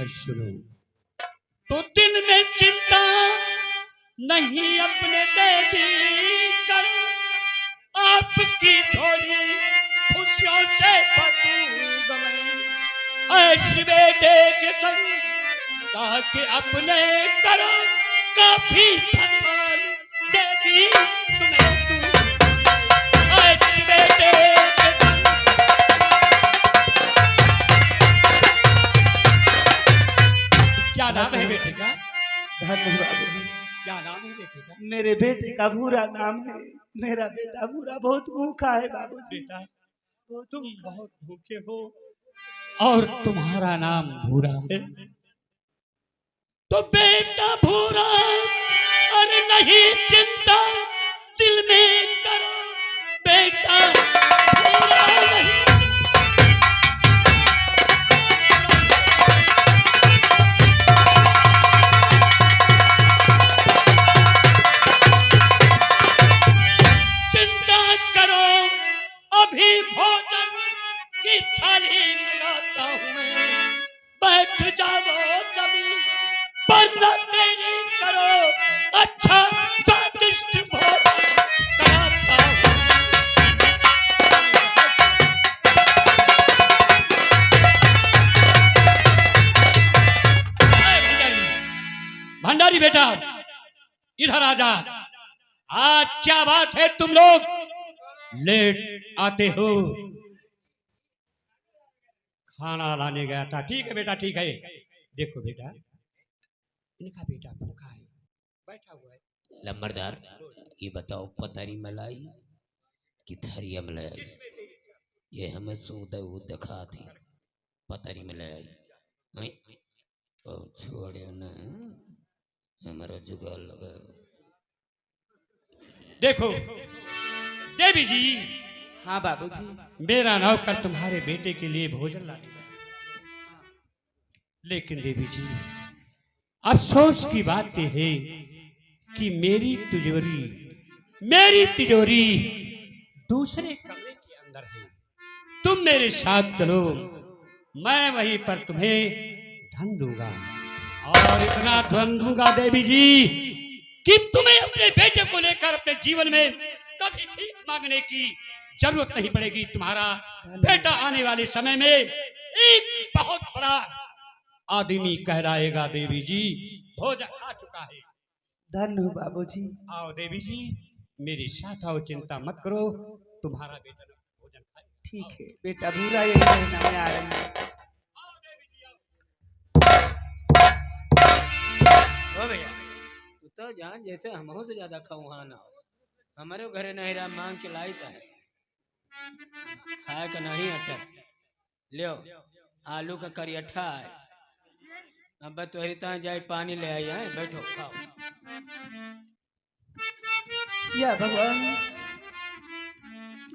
और सुनो, तो दिल में चिंता नहीं अपने देवी करो, आपकी थोड़ी खुशियों से भरूंगा मैं। ऐश बेटे के संग कहा कि अपने करो काफी धनवान देवी तुम्हें दूं। ऐश बेटे के संग। क्या नाम है बेटे का? धन्य बाबूजी। क्या नाम है बेटे का? मेरे बेटे का भूरा नाम है। मेरा बेटा भूरा बहुत भूखा है बाबूजी। बेटा तुम बहुत भूखे हो और तुम्हारा नाम भूरा है, तो बेटा भूरा अरे नहीं चिंता दिल में करो, बेटा भूरा नहीं। चिंता करो अभी भोजन की थाली मंगाता हूँ मैं, बैठ जाओ जमीन पर न देरी करो, अच्छा स्वादिष्ट भोजन कराता हूँ मैं। भंडारी बेटा इधर आ जा। आज क्या बात है, तुम लोग लेट आते हो? खाना लाने गया था। ठीक है बेटा, ठीक है। देखो बेटा, इनका बेटा भूखा है, बैठा हुआ है। लंबरदार, ये बताओ पतारी मलाई कि थरिया मलाई? ये हमें सूद वो दिखा थी पतारी मलाई। छोड़े ना हमारा जुगाड़ लगा। देखो देवी जी, हाँ बाबूजी। मेरा नौकर तुम्हारे बेटे के लिए भोजन लाने गया, लेकिन देवी जी अफसोस की बात यह है कि मेरी तिजोरी दूसरे कमरे के अंदर है। तुम मेरे साथ चलो, मैं वहीं पर तुम्हें धन दूंगा, और इतना धन दूंगा देवी जी कि तुम्हें अपने बेटे को लेकर अपने जीवन में कभी भीख मांगने की जरूरत नहीं पड़ेगी। तुम्हारा बेटा आने वाले समय में एक बहुत बड़ा आदमी कहलाएगा। देवी जी भोजन आ चुका है। धन्य हो बाबूजी। आओ देवी जी, मेरे साथ आओ, चिंता मत करो, तुम्हारा बेटा भोजन खाए। ठीक है बेटा भूरा यही रहना, मैं आ रही हूँ। आओ देवी जी आओ। ओ भैया, तू तो जान जैसे हमहू से ज्यादा खौहान हो। हमारे घरे नहिरा मांग के लाई था, खाए का नहीं अटक। लियो आलू का करियठा है। अब तोहरी तहाँ जाए पानी ले आई है, बैठो खाओ। या भगवान,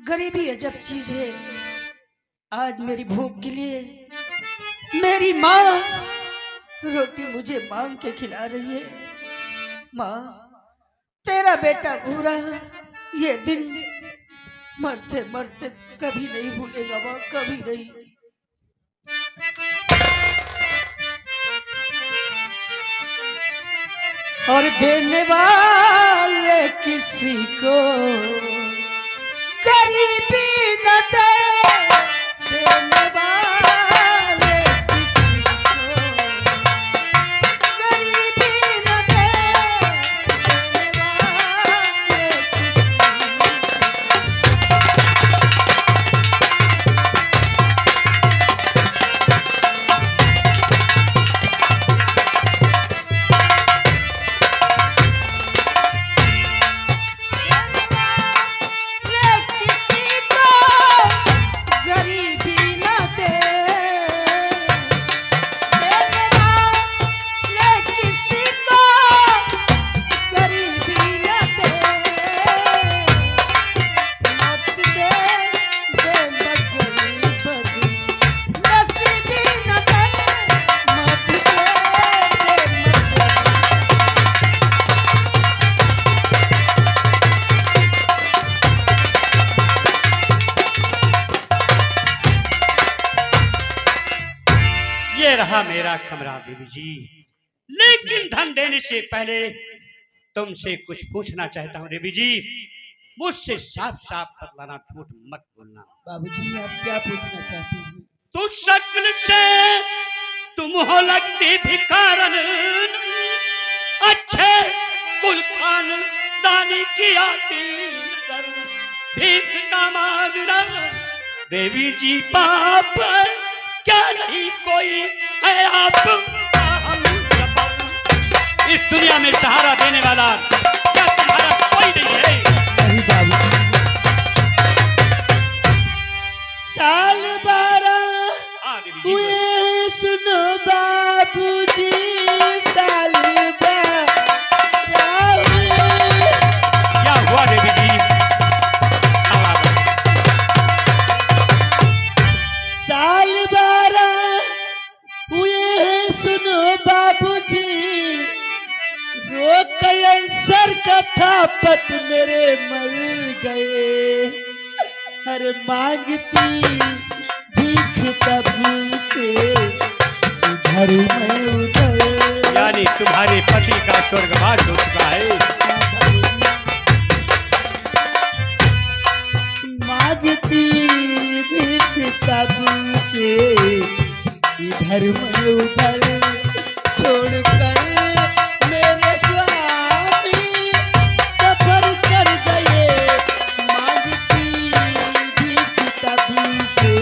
गरीबी अजब चीज है। आज मेरी भूख के लिए मेरी माँ रोटी मुझे मांग के खिला रही है। माँ, तेरा बेटा भूरा ये दिन मरते मरते कभी नहीं भूलेगा माँ, कभी नहीं। और देने वाले किसी को गरीबी न दे, देने वाले किसी को गरीबी न दे, देने वाले किसी देने वाले किसी को मेरा कमरा देवी जी, लेकिन धन देने से पहले तुमसे कुछ पूछना चाहता हूँ देवी जी। मुझसे साफ साफ बतलाना, झूठ मत बोलना। बाबूजी आप क्या पूछना चाहते हैं? तू शक्ल से तुम हो लगती भिखारन, अच्छे कुल खानदानी की आती नजर, भीख का मांगना देवी जी पाप क्या नहीं कोई है आप हम सफल। इस दुनिया में सहारा देने वाला क्या तुम्हारा कोई नहीं है? नहीं बाबूजी। साल 12 हाँ देवी जी, हुए सुनो बाबूजी, साल 12 हुए। क्या हुआ देवी जी? साल 12 हुए हैं सुनो बाबूजी, रोग कैंसर का था पत मेरे मर गए। अरे मांगती भीख तब से इधर मैं उधर। यानी तुम्हारे पति का स्वर्गवास हो चुका है। मांगती भीख तब से इधर मैं उधर, छोड़कर मेरे स्वामी सफर कर गए। मांगती भीख तब से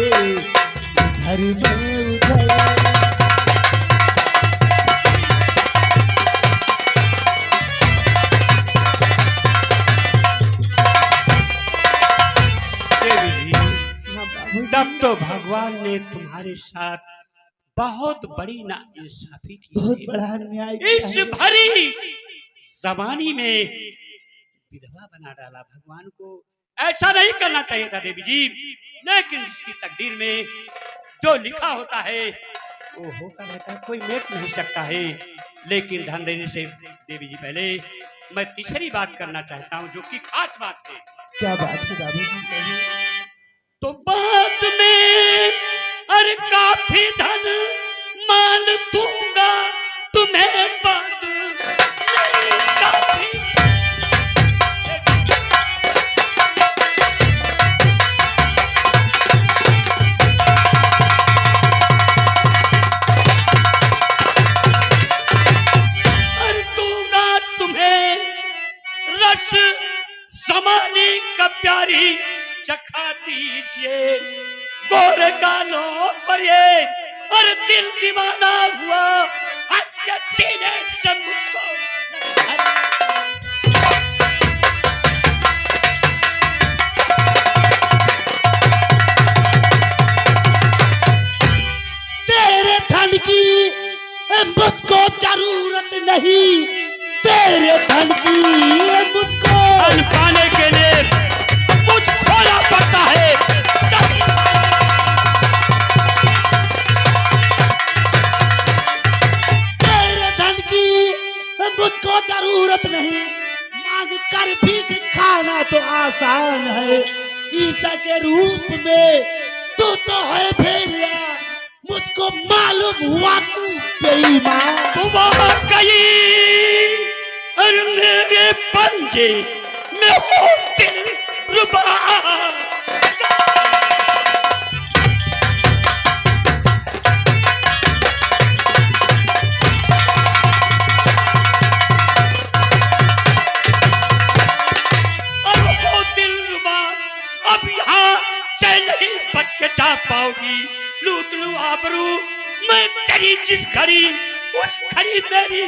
इधर मैं उधर। देवी जी, हाँ बाबूजी। तब तो भगवान ने तुम्हारे साथ बहुत बड़ी नाइंसाफी की बहुत है। बड़ा अन्याय इस किया है। भरी जमानी में विधवा बना डाला। भगवान को ऐसा नहीं करना चाहिए था देवी जी, लेकिन जिसकी तकदीर में जो लिखा होता है वो होकर रहता है, कोई मेट नहीं सकता है। लेकिन धन देने से देवी जी पहले मैं तीसरी बात करना चाहता हूँ, जो कि खास बात है। क्या बात है बाबूजी, कहिए। तो बाद में अरे काफी धन मान दूंगा तुम्हें, बाद नहीं काफी। अरे दूंगा तुम्हें रस जमाने का प्यारी चखा दीजिए, गोरे गालों पर ये और दिल दीवाना हुआ, हंस के सीने से मुझको। तेरे धन की मुझको जरूरत नहीं, तेरे धन की मुझको। धन पाने के लिए कुछ खोना पड़ता है। तेरे धन की मुझको जरूरत नहीं, मांग कर भीख खाना तो आसान है। ईसा के रूप में तू तो है भेड़िया, मुझको मालूम हुआ तू बेईमान। वहाँ गई और मेरे पंजे में हो दिल रुबा। और वो दिल रुबा अब यहाँ से नहीं बच के जा पाओगी। लूट लूं आबरू मैं तेरी जिस घड़ी, उस घड़ी मेरी